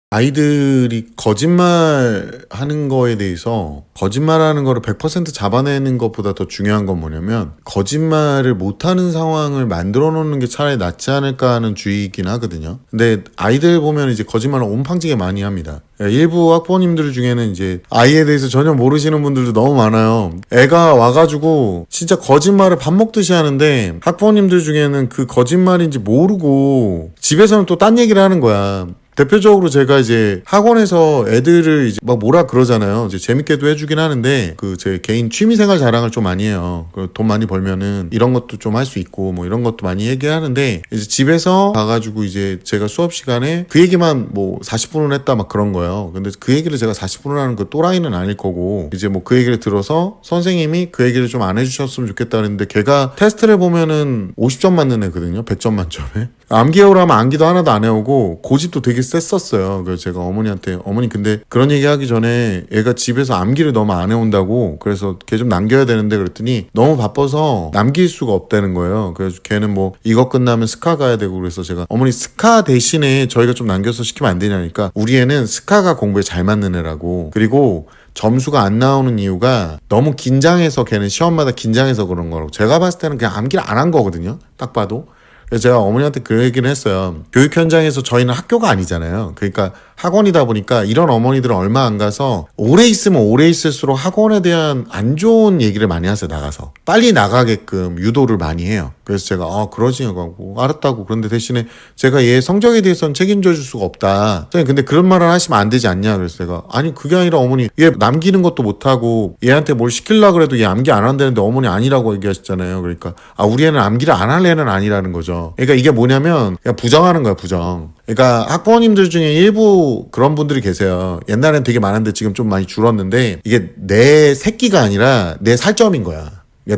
아이들이 거짓말하는 거에 대해서 거짓말하는 거를 100% 잡아내는 것보다 더 중요한 건 뭐냐면 거짓말을 못하는 상황을 만들어 놓는 게 차라리 낫지 않을까 하는 주의이긴 하거든요. 근데 아이들 보면 이제 거짓말을 온팡지게 많이 합니다. 일부 학부모님들 중에는 이제 아이에 대해서 전혀 모르시는 분들도 너무 많아요. 애가 와가지고 진짜 거짓말을 밥 먹듯이 하는데 학부모님들 중에는 그 거짓말인지 모르고 집에서는 또 딴 얘기를 하는 거야. 대표적으로 제가 이제 학원에서 애들을 이제 막 뭐라 그러잖아요. 이제 재밌게도 해주긴 하는데 그 제 개인 취미생활 자랑을 좀 많이 해요. 돈 많이 벌면은 이런 것도 좀 할 수 있고 뭐 이런 것도 많이 얘기하는데 이제 집에서 가가지고 이제 제가 수업 시간에 그 얘기만 뭐 40분을 했다 막 그런 거예요. 근데 그 얘기를 제가 40분을 하는 그 또라이는 아닐 거고 이제 뭐 그 얘기를 들어서 선생님이 그 얘기를 좀 안 해주셨으면 좋겠다 그랬는데 걔가 테스트를 보면은 50점 맞는 애거든요. 100점 만점에. 암기 해오라면 암기도 하나도 안 해오고 고집도 되게 셌었어요. 그래서 제가 어머니한테 어머니 근데 그런 얘기 하기 전에 얘가 집에서 암기를 너무 안 해온다고 그래서 걔 좀 남겨야 되는데 그랬더니 너무 바빠서 남길 수가 없다는 거예요. 그래서 걔는 뭐 이거 끝나면 스카 가야 되고 그래서 제가 어머니 스카 대신에 저희가 좀 남겨서 시키면 안 되냐니까 우리 애는 스카가 공부에 잘 맞는 애라고 그리고 점수가 안 나오는 이유가 너무 긴장해서 걔는 시험마다 긴장해서 그런 거라고 제가 봤을 때는 그냥 암기를 안 한 거거든요. 딱 봐도. 그래서 제가 어머니한테 그 얘기를 했어요. 교육 현장에서 저희는 학교가 아니잖아요. 그러니까 학원이다 보니까 이런 어머니들은 얼마 안 가서 오래 있으면 오래 있을수록 학원에 대한 안 좋은 얘기를 많이 하세요. 나가서 빨리 나가게끔 유도를 많이 해요. 그래서 제가 그러지 하고 알았다고. 그런데 대신에 제가 얘 성적에 대해서는 책임져 줄 수가 없다. 선생님 근데 그런 말을 하시면 안 되지 않냐. 그래서 제가 아니 그게 아니라 어머니 얘 남기는 것도 못하고 얘한테 뭘 시키려고 그래도 얘 암기 안 한다는데 어머니 아니라고 얘기하셨잖아요. 그러니까 우리 애는 암기를 안 할 애는 아니라는 거죠. 그러니까 이게 뭐냐면 그냥 부정하는 거야 부정. 그러니까 학부모님들 중에 일부 그런 분들이 계세요. 옛날엔 되게 많은데 지금 좀 많이 줄었는데 이게 내 새끼가 아니라 내 살점인 거야.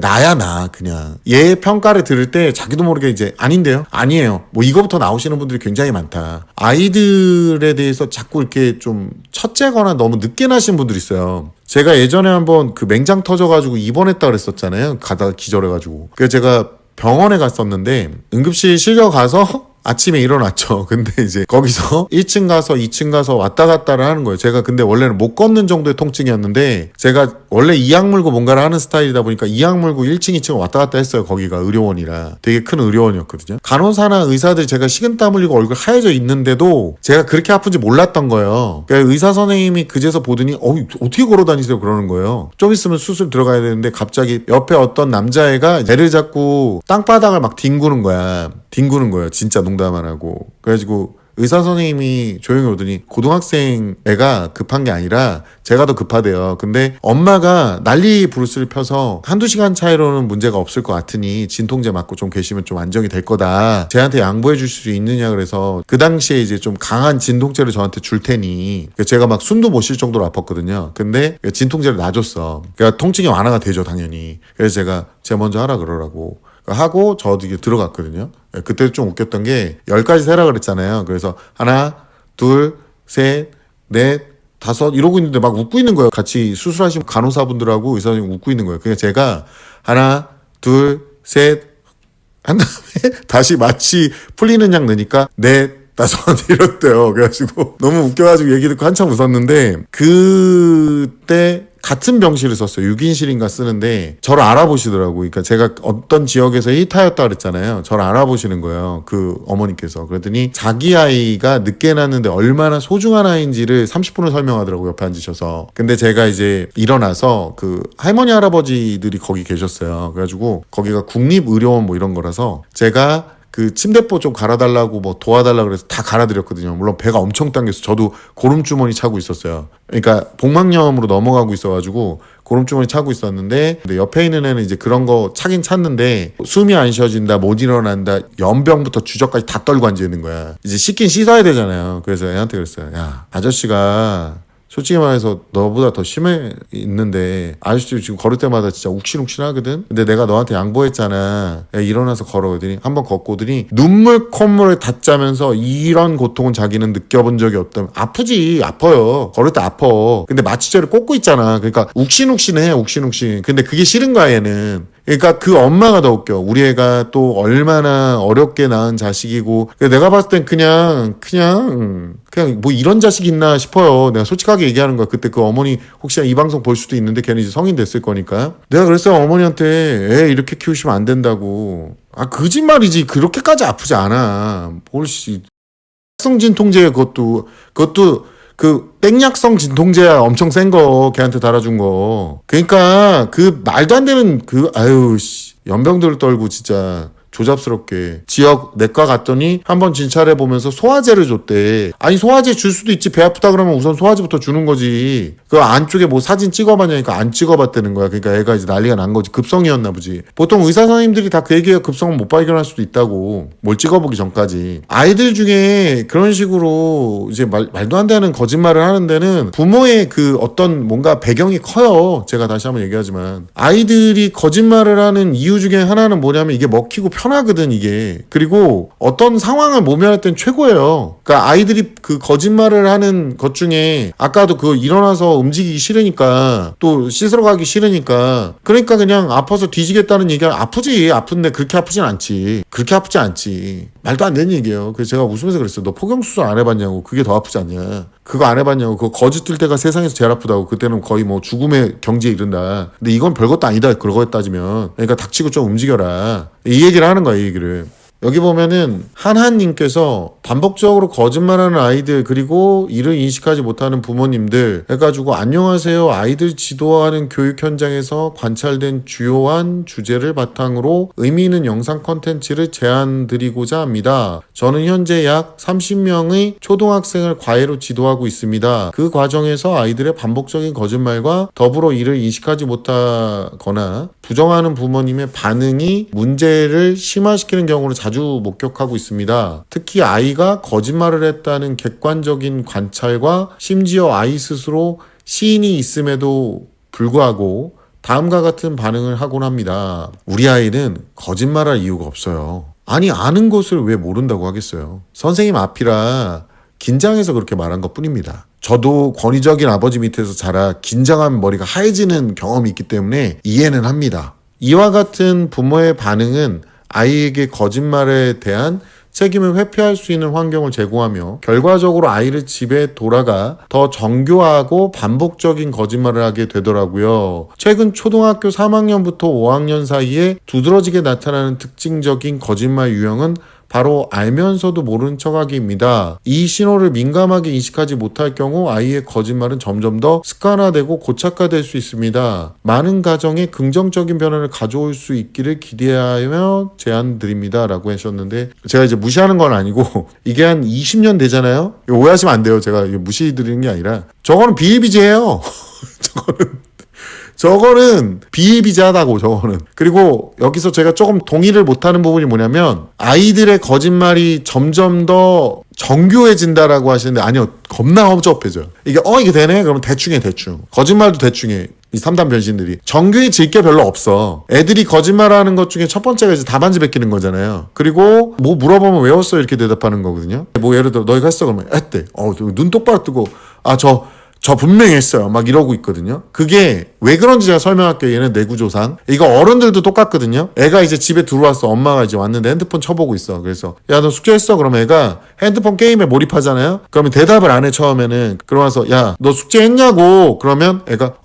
나야 나 그냥 얘 평가를 들을 때 자기도 모르게 이제 아닌데요? 아니에요. 뭐 이거부터 나오시는 분들이 굉장히 많다. 아이들에 대해서 자꾸 이렇게 좀 첫째거나 너무 늦게 나신 분들이 있어요. 제가 예전에 한번 그 맹장 터져가지고 입원했다 그랬었잖아요. 가다가 기절해가지고. 그래서 제가 병원에 갔었는데 응급실 실려 가서 아침에 일어났죠. 근데 이제 거기서 1층 가서 2층 가서 왔다 갔다를 하는 거예요. 제가 근데 원래는 못 걷는 정도의 통증이었는데 제가 원래 이악 물고 뭔가를 하는 스타일이다 보니까 이악 물고 1층 2층 왔다 갔다 했어요. 거기가 의료원이라 되게 큰 의료원이었거든요. 간호사나 의사들이 제가 식은땀 흘리고 얼굴 하얘져 있는데도 제가 그렇게 아픈지 몰랐던 거예요. 그러니까 의사 선생님이 그제서 보더니 어떻게 걸어 다니세요 그러는 거예요. 좀 있으면 수술 들어가야 되는데 갑자기 옆에 어떤 남자애가 애를 잡고 땅바닥을 막 뒹구는 거야. 뒹구는 거예요. 진짜 농담 안 하고. 그래가지고 의사 선생님이 조용히 오더니 고등학생 애가 급한 게 아니라 제가 더 급하대요. 근데 엄마가 난리 부르스를 펴서 한두 시간 차이로는 문제가 없을 것 같으니 진통제 맞고 좀 계시면 좀 안정이 될 거다. 쟤한테 양보해 주실 수 있느냐 그래서 그 당시에 이제 좀 강한 진통제를 저한테 줄 테니 제가 막 숨도 못 쉴 정도로 아팠거든요. 근데 진통제를 놔줬어. 그러니까 통증이 완화가 되죠 당연히. 그래서 제가 먼저 하라 그러라고. 하고 저도 이게 들어갔거든요. 그때 좀 웃겼던 게 10가지 세라 그랬잖아요. 그래서 하나, 둘, 셋, 넷, 다섯 이러고 있는데 막 웃고 있는 거예요. 같이 수술하신 간호사분들하고 의사님 웃고 있는 거예요. 그러니까 제가 하나, 둘, 셋 한 다음에 다시 마치 풀리는 양 넣으니까 넷, 다섯 이랬대요. 그래가지고 너무 웃겨가지고 얘기 듣고 한참 웃었는데 그때 같은 병실을 썼어요. 6인실인가 쓰는데 저를 알아보시더라고요. 그러니까 제가 어떤 지역에서 히타였다 그랬잖아요. 저를 알아보시는 거예요. 그 어머니께서. 그랬더니 자기 아이가 늦게 낳는데 얼마나 소중한 아이인지를 30분을 설명하더라고요. 옆에 앉으셔서. 근데 제가 이제 일어나서 그 할머니 할아버지들이 거기 계셨어요. 그래가지고 거기가 국립의료원 뭐 이런 거라서 제가 그 침대포 좀 갈아달라고 뭐 도와달라고 그래서 다 갈아드렸거든요. 물론 배가 엄청 당겨서 저도 고름주머니 차고 있었어요. 그러니까 복막염으로 넘어가고 있어가지고 고름주머니 차고 있었는데 근데 옆에 있는 애는 이제 그런 거 차긴 찼는데 숨이 안 쉬어진다, 못 일어난다, 연병부터 주저까지 다 떨고 앉아있는 거야. 이제 씻긴 씻어야 되잖아요. 그래서 애한테 그랬어요. 야, 아저씨가 솔직히 말해서 너보다 더 심해 있는데 아저씨 지금 걸을 때마다 진짜 욱신욱신하거든. 근데 내가 너한테 양보했잖아. 야, 일어나서 걸어오더니 한번 걷고 오더니 눈물 콧물을 다 짜면서 이런 고통은 자기는 느껴본 적이 없다면 아프지 아파요. 걸을 때 아파. 근데 마취제를 꽂고 있잖아. 그러니까 욱신욱신해 욱신욱신. 근데 그게 싫은 거야 얘는. 그러니까 그 엄마가 더 웃겨. 우리 애가 또 얼마나 어렵게 낳은 자식이고. 내가 봤을 땐 그냥 뭐 이런 자식이 있나 싶어요. 내가 솔직하게 얘기하는 거야. 그때 그 어머니 혹시 이 방송 볼 수도 있는데 걔는 이제 성인 됐을 거니까. 내가 그랬어요. 어머니한테 애 이렇게 키우시면 안 된다고. 거짓말이지. 그렇게까지 아프지 않아. 뭘씨. 성 진통제 그것도 그 땡약성 진통제야 엄청 센 거 걔한테 달아준 거. 그러니까 그 말도 안 되는 연병들을 떨고 진짜 조잡스럽게 지역 내과 갔더니 한번 진찰해 보면서 소화제를 줬대. 아니 소화제 줄 수도 있지. 배 아프다 그러면 우선 소화제부터 주는 거지. 그 안쪽에 뭐 사진 찍어봤냐니까 안 찍어봤다는 거야. 그러니까 애가 이제 난리가 난 거지. 급성이었나 보지. 보통 의사 선생님들이 다 그 얘기해요. 급성은 못 발견할 수도 있다고. 뭘 찍어보기 전까지. 아이들 중에 그런 식으로 이제 말도 안 되는 거짓말을 하는 데는 부모의 그 어떤 뭔가 배경이 커요. 제가 다시 한번 얘기하지만 아이들이 거짓말을 하는 이유 중에 하나는 뭐냐면 이게 먹히고 편하거든 이게. 그리고 어떤 상황을 모면할 땐 최고예요. 그러니까 아이들이 그 거짓말을 하는 것 중에 아까도 그 일어나서 움직이기 싫으니까 또 씻으러 가기 싫으니까 그러니까 그냥 아파서 뒤지겠다는 얘기가 아프지. 아픈데 그렇게 아프진 않지. 그렇게 아프지 않지. 말도 안 되는 얘기예요. 그래서 제가 웃으면서 그랬어요. 너 포경수술 안 해봤냐고. 그게 더 아프지 않냐. 그거 안 해봤냐고. 그거 거짓 뜰 때가 세상에서 제일 아프다고. 그때는 거의 뭐 죽음의 경지에 이른다. 근데 이건 별것도 아니다. 그거에 따지면. 그러니까 닥치고 좀 움직여라. 이 얘기를 하는 거야. 이 얘기를. 여기 보면은 한한님께서 반복적으로 거짓말하는 아이들 그리고 이를 인식하지 못하는 부모님들 해가지고 안녕하세요. 아이들 지도하는 교육 현장에서 관찰된 주요한 주제를 바탕으로 의미 있는 영상 컨텐츠를 제안드리고자 합니다. 저는 현재 약 30명의 초등학생을 과외로 지도하고 있습니다. 그 과정에서 아이들의 반복적인 거짓말과 더불어 이를 인식하지 못하거나 부정하는 부모님의 반응이 문제를 심화시키는 경우를 자주 목격하고 있습니다. 특히 아이가 거짓말을 했다는 객관적인 관찰과 심지어 아이 스스로 시인이 있음에도 불구하고 다음과 같은 반응을 하곤 합니다. 우리 아이는 거짓말할 이유가 없어요. 아니 아는 것을 왜 모른다고 하겠어요. 선생님 앞이라 긴장해서 그렇게 말한 것 뿐입니다. 저도 권위적인 아버지 밑에서 자라 긴장하면 머리가 하얘지는 경험이 있기 때문에 이해는 합니다. 이와 같은 부모의 반응은 아이에게 거짓말에 대한 책임을 회피할 수 있는 환경을 제공하며 결과적으로 아이를 집에 돌아가 더 정교하고 반복적인 거짓말을 하게 되더라고요. 최근 초등학교 3학년부터 5학년 사이에 두드러지게 나타나는 특징적인 거짓말 유형은 바로 알면서도 모른 척하기입니다. 이 신호를 민감하게 인식하지 못할 경우 아이의 거짓말은 점점 더 습관화되고 고착화될 수 있습니다. 많은 가정에 긍정적인 변화를 가져올 수 있기를 기대하며 제안드립니다. 라고 하셨는데 제가 이제 무시하는 건 아니고 이게 한 20년 되잖아요. 오해하시면 안 돼요. 제가 무시드리는 게 아니라 저거는 비일비재해요. 저거는 비일비재하다고 저거는. 그리고 여기서 제가 조금 동의를 못하는 부분이 뭐냐면 아이들의 거짓말이 점점 더 정교해진다라고 하시는데 아니요. 겁나 허접해져요. 이게 되네? 그러면 대충. 거짓말도 대충해. 이 3단 변신들이. 정교해질 게 별로 없어. 애들이 거짓말하는 것 중에 첫 번째가 이제 답안지 베끼는 거잖아요. 그리고 뭐 물어보면 외웠어 이렇게 대답하는 거거든요. 뭐 예를 들어 너희가 했어 그러면 했대. 눈 똑바로 뜨고 저 분명히 했어요. 막 이러고 있거든요. 그게 왜 그런지 제가 설명할게요. 얘는 뇌구조상. 이거 어른들도 똑같거든요. 애가 이제 집에 들어왔어. 엄마가 이제 왔는데 핸드폰 쳐보고 있어. 그래서 야 너 숙제했어? 그러면 애가 핸드폰 게임에 몰입하잖아요. 그러면 대답을 안 해 처음에는. 그러면서 야 너 숙제했냐고. 그러면 애가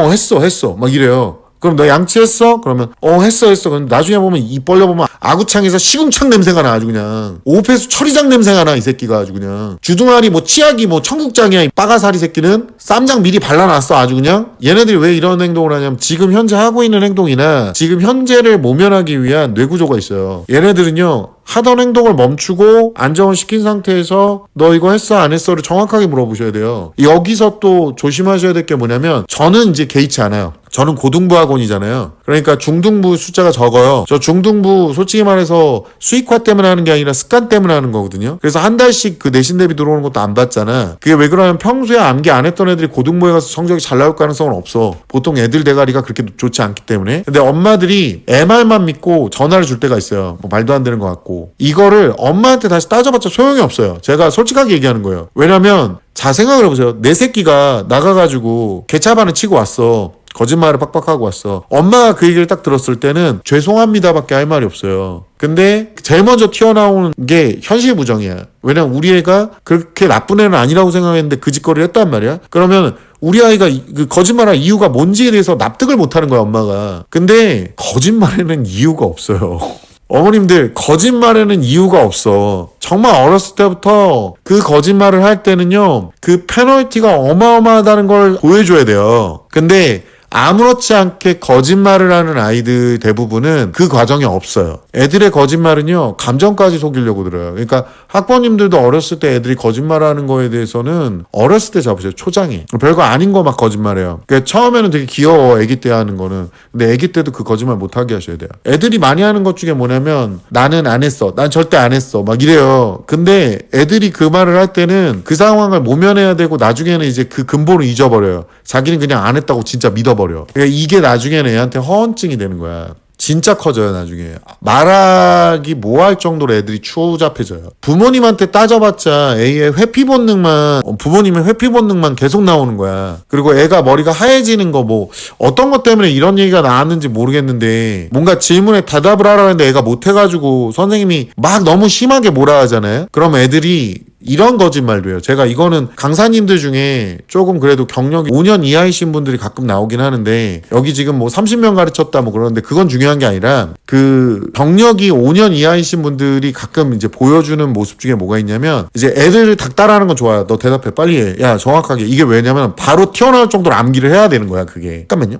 했어. 막 이래요. 그럼 너 양치했어? 그러면 했어. 그럼 나중에 보면 입 벌려보면 아구창에서 시궁창 냄새가 나. 아주 그냥 오페수 처리장 냄새가 나. 이 새끼가 아주 그냥 주둥아리 뭐 치약이 뭐 청국장이야. 이 빠가사리 새끼는 쌈장 미리 발라놨어. 아주 그냥 얘네들이 왜 이런 행동을 하냐면 지금 현재 하고 있는 행동이나 지금 현재를 모면하기 위한 뇌구조가 있어요. 얘네들은요 하던 행동을 멈추고 안정을 시킨 상태에서 너 이거 했어 안 했어를 정확하게 물어보셔야 돼요. 여기서 또 조심하셔야 될 게 뭐냐면 저는 이제 개의치 않아요. 저는 고등부 학원이잖아요. 그러니까 중등부 숫자가 적어요. 저 중등부 솔직히 말해서 수익화 때문에 하는 게 아니라 습관 때문에 하는 거거든요. 그래서 한 달씩 그 내신 대비 들어오는 것도 안 받잖아. 그게 왜 그러냐면 평소에 암기 안 했던 애들이 고등부에 가서 성적이 잘 나올 가능성은 없어. 보통 애들 대가리가 그렇게 좋지 않기 때문에. 근데 엄마들이 애 말만 믿고 전화를 줄 때가 있어요. 뭐 말도 안 되는 것 같고. 이거를 엄마한테 다시 따져봤자 소용이 없어요. 제가 솔직하게 얘기하는 거예요. 왜냐면 자 생각을 해보세요. 내 새끼가 나가가지고 개차반을 치고 왔어. 거짓말을 빡빡하고 왔어. 엄마가 그 얘기를 딱 들었을 때는 죄송합니다밖에 할 말이 없어요. 근데 제일 먼저 튀어나오는 게 현실 부정이야. 왜냐면 우리 애가 그렇게 나쁜 애는 아니라고 생각했는데 그 짓거리를 했단 말이야. 그러면 우리 아이가 그 거짓말할 이유가 뭔지에 대해서 납득을 못하는 거야, 엄마가. 근데 거짓말에는 이유가 없어요. 어머님들, 거짓말에는 이유가 없어. 정말 어렸을 때부터 그 거짓말을 할 때는요, 그 페널티가 어마어마하다는 걸 보여줘야 돼요. 근데 아무렇지 않게 거짓말을 하는 아이들 대부분은 그 과정이 없어요. 애들의 거짓말은요, 감정까지 속이려고 들어요. 그러니까 학부모님들도 어렸을 때 애들이 거짓말하는 거에 대해서는 어렸을 때 잡으세요. 초장에. 별거 아닌 거 막 거짓말해요. 그러니까 처음에는 되게 귀여워, 애기 때 하는 거는. 근데 애기 때도 그 거짓말 못하게 하셔야 돼요. 애들이 많이 하는 것 중에 뭐냐면, 나는 안 했어. 난 절대 안 했어. 막 이래요. 근데 애들이 그 말을 할 때는 그 상황을 모면해야 되고 나중에는 이제 그 근본을 잊어버려요. 자기는 그냥 안 했다고 진짜 믿어버려. 그러니까 이게 나중에는 애한테 허언증이 되는 거야. 진짜 커져요, 나중에. 말하기 뭐할 정도로 애들이 추잡해져요. 부모님한테 따져봤자 애의 회피 본능만, 부모님의 회피 본능만 계속 나오는 거야. 그리고 애가 머리가 하얘지는 거 뭐, 어떤 것 때문에 이런 얘기가 나왔는지 모르겠는데, 뭔가 질문에 대답을 하라고 했는데 애가 못해가지고 선생님이 막 너무 심하게 뭐라 하잖아요? 그럼 애들이 이런 거짓말도 해요. 제가 이거는 강사님들 중에 조금 그래도 경력이 5년 이하이신 분들이 가끔 나오긴 하는데, 여기 지금 뭐 30명 가르쳤다 뭐 그러는데 그건 중요한 게 아니라, 그 경력이 5년 이하이신 분들이 가끔 이제 보여주는 모습 중에 뭐가 있냐면, 이제 애들을 닥달하는 건 좋아요. 너 대답해, 빨리 해. 야, 정확하게. 이게 왜냐면 바로 튀어나올 정도로 암기를 해야 되는 거야, 그게. 잠깐만요.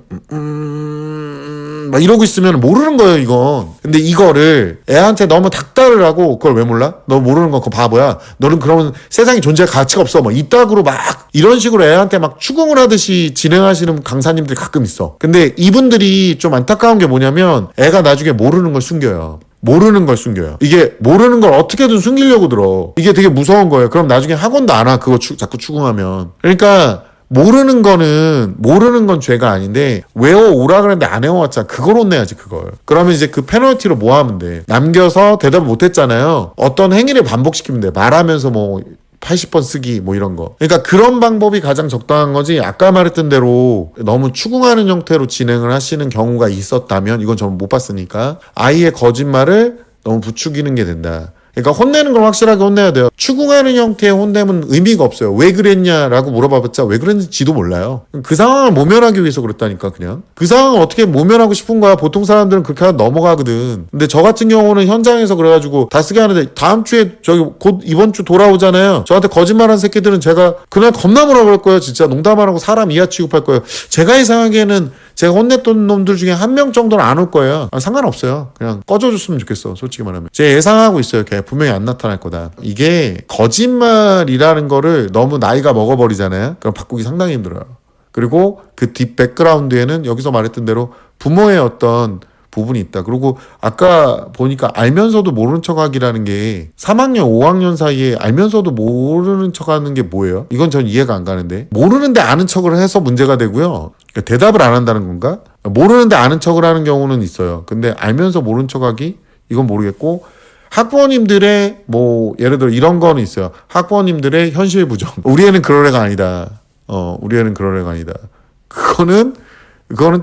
막 이러고 있으면 모르는 거예요, 이건. 근데 이거를 애한테 너무 닥달을 하고, 그걸 왜 몰라? 너 모르는 거 그거 바보야. 너는 그러면 세상에 존재할 가치가 없어. 뭐 이따구로 막 이런 식으로 애한테 막 추궁을 하듯이 진행하시는 강사님들이 가끔 있어. 근데 이분들이 좀 안타까운 게 뭐냐면, 애가 나중에 모르는 걸 숨겨요. 모르는 걸 숨겨요. 이게 모르는 걸 어떻게든 숨기려고 들어. 이게 되게 무서운 거예요. 그럼 나중에 학원도 안 와. 그거 자꾸 추궁하면. 그러니까 모르는 건 죄가 아닌데, 외워오라 그랬는데 안 외워왔잖아. 그걸 혼내야지, 그걸. 그러면 이제 그 페널티로 뭐 하면 돼? 남겨서 대답을 못했잖아요. 어떤 행위를 반복시키면 돼. 말하면서 뭐 80번 쓰기 뭐 이런 거. 그러니까 그런 방법이 가장 적당한 거지, 아까 말했던 대로 너무 추궁하는 형태로 진행을 하시는 경우가 있었다면, 이건 저는 못 봤으니까, 아이의 거짓말을 너무 부추기는 게 된다. 그러니까 혼내는 걸 확실하게 혼내야 돼요. 추궁하는 형태의 혼내면 의미가 없어요. 왜 그랬냐라고 물어봐봤자 왜 그랬는지 지도 몰라요. 그 상황을 모면하기 위해서 그랬다니까. 그냥 그 상황을 어떻게 모면하고 싶은 거야. 보통 사람들은 그렇게 하다 넘어가거든. 근데 저 같은 경우는 현장에서 그래가지고 다 쓰게 하는데, 다음 주에 저기 곧 이번 주 돌아오잖아요. 저한테 거짓말한 새끼들은 제가 그날 겁나 뭐라 그럴 거예요. 진짜 농담 안 하고 사람 이하 취급할 거예요. 제가 이상하기에는 제가 혼냈던 놈들 중에 한 명 정도는 안 올 거예요. 상관없어요. 그냥 꺼져줬으면 좋겠어, 솔직히 말하면. 제가 예상하고 있어요. 걔 분명히 안 나타날 거다. 이게 거짓말이라는 거를 너무 나이가 먹어버리잖아요. 그럼 바꾸기 상당히 힘들어요. 그리고 그 뒷 백그라운드에는 여기서 말했던 대로 부모의 어떤 부분이 있다. 그리고 아까 보니까 알면서도 모르는 척하기라는 게 3학년, 5학년 사이에 알면서도 모르는 척하는 게 뭐예요? 이건 전 이해가 안 가는데. 모르는데 아는 척을 해서 문제가 되고요. 그러니까 대답을 안 한다는 건가? 모르는데 아는 척을 하는 경우는 있어요. 근데 알면서 모르는 척하기? 이건 모르겠고, 학부모님들의 뭐 예를 들어 이런 거는 있어요. 학부모님들의 현실 부정. 우리 애는 그럴 애가 아니다. 우리 애는 그럴 애가 아니다. 그거는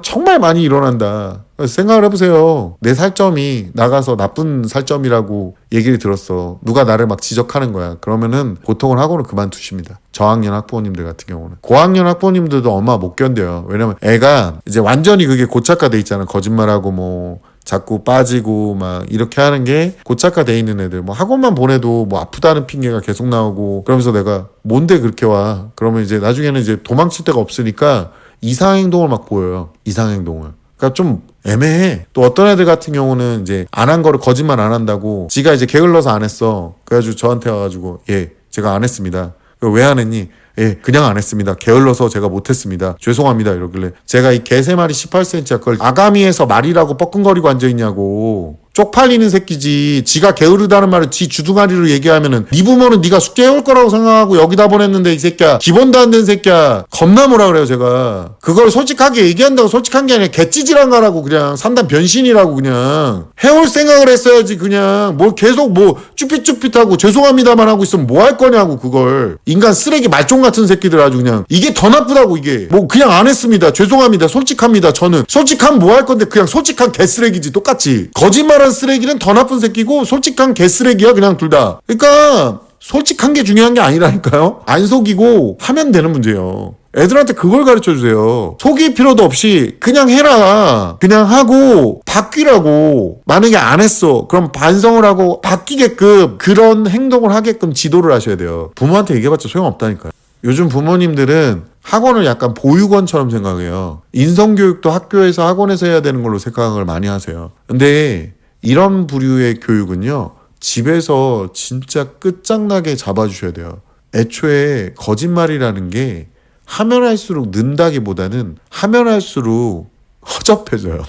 정말 많이 일어난다. 생각을 해보세요. 내 살점이 나가서 나쁜 살점이라고 얘기를 들었어. 누가 나를 막 지적하는 거야. 그러면은 보통은 학원을 그만두십니다. 저학년 학부모님들 같은 경우는. 고학년 학부모님들도 엄마 못 견뎌요. 왜냐면 애가 이제 완전히 그게 고착화돼 있잖아. 거짓말하고 뭐 자꾸 빠지고 막 이렇게 하는 게 고착화돼 있는 애들. 뭐 학원만 보내도 뭐 아프다는 핑계가 계속 나오고, 그러면서 내가 뭔데 그렇게 와? 그러면 이제 나중에는 이제 도망칠 데가 없으니까 이상행동을 막 보여요. 이상행동을. 그러니까 좀 애매해. 또 어떤 애들 같은 경우는 이제 안 한 거를 거짓말 안 한다고, 지가 이제 게을러서 안 했어. 그래가지고 저한테 와가지고, 예, 제가 안 했습니다. 왜 안 했니? 예, 그냥 안 했습니다. 게을러서 제가 못했습니다. 죄송합니다. 이러길래 제가 이 개 3마리 18cm야 그걸 아가미에서 말이라고 뻐끔거리고 앉아있냐고. 쪽팔리는 새끼지. 지가 게으르다는 말을 지 주둥아리로 얘기하면은 네 부모는 네가 숙제 해올 거라고 생각하고 여기다 보냈는데 이 새끼야 기본도 안 된 새끼야. 겁나 뭐라 그래요 제가. 그걸 솔직하게 얘기한다고 솔직한 게 아니라 개찌질한 거라고 그냥 산단 변신이라고 그냥 해올 생각을 했어야지. 그냥 뭘 계속 뭐 쭈삣쭈삣하고 죄송합니다만 하고 있으면 뭐 할 거냐고. 그걸 인간 쓰레기 말종 같은 새끼들 아주 그냥 이게 더 나쁘다고. 이게 뭐 그냥 안 했습니다 죄송합니다 솔직합니다 저는 솔직하면 뭐 할 건데 그냥 솔직한 개쓰레기지. 똑같이 거짓말한 쓰레기는 더 나쁜 새끼고 솔직한 개쓰레기야 그냥 둘 다. 그러니까 솔직한 게 중요한 게 아니라니까요. 안 속이고 하면 되는 문제예요. 애들한테 그걸 가르쳐주세요. 속일 필요도 없이 그냥 해라. 그냥 하고 바뀌라고. 만약에 안 했어 그럼 반성을 하고 바뀌게끔 그런 행동을 하게끔 지도를 하셔야 돼요. 부모한테 얘기해봤자 소용없다니까요. 요즘 부모님들은 학원을 약간 보육원처럼 생각해요. 인성교육도 학교에서 학원에서 해야 되는 걸로 생각을 많이 하세요. 근데 이런 부류의 교육은요 집에서 진짜 끝장나게 잡아주셔야 돼요. 애초에 거짓말이라는 게 하면 할수록 는다기보다는 하면 할수록 허접해져요.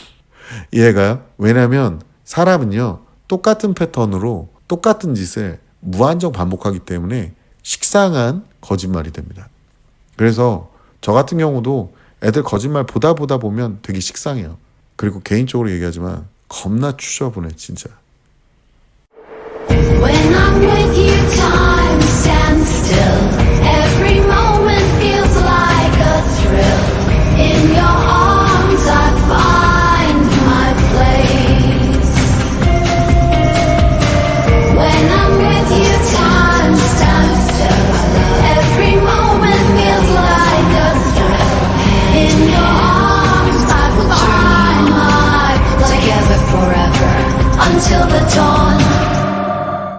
이해가요? 왜냐면 사람은요 똑같은 패턴으로 똑같은 짓을 무한정 반복하기 때문에 식상한 거짓말이 됩니다. 그래서 저 같은 경우도 애들 거짓말 보다 보면 되게 식상해요. 그리고 개인적으로 얘기하지만 겁나 추저분해 진짜. When I'm with you, time stands still. Every moment feels like a thrill. In your arms, I find my place. When I'm with you, time stands still. Every moment feels like a thrill. In your arms, I find my place. Together forever until the dawn.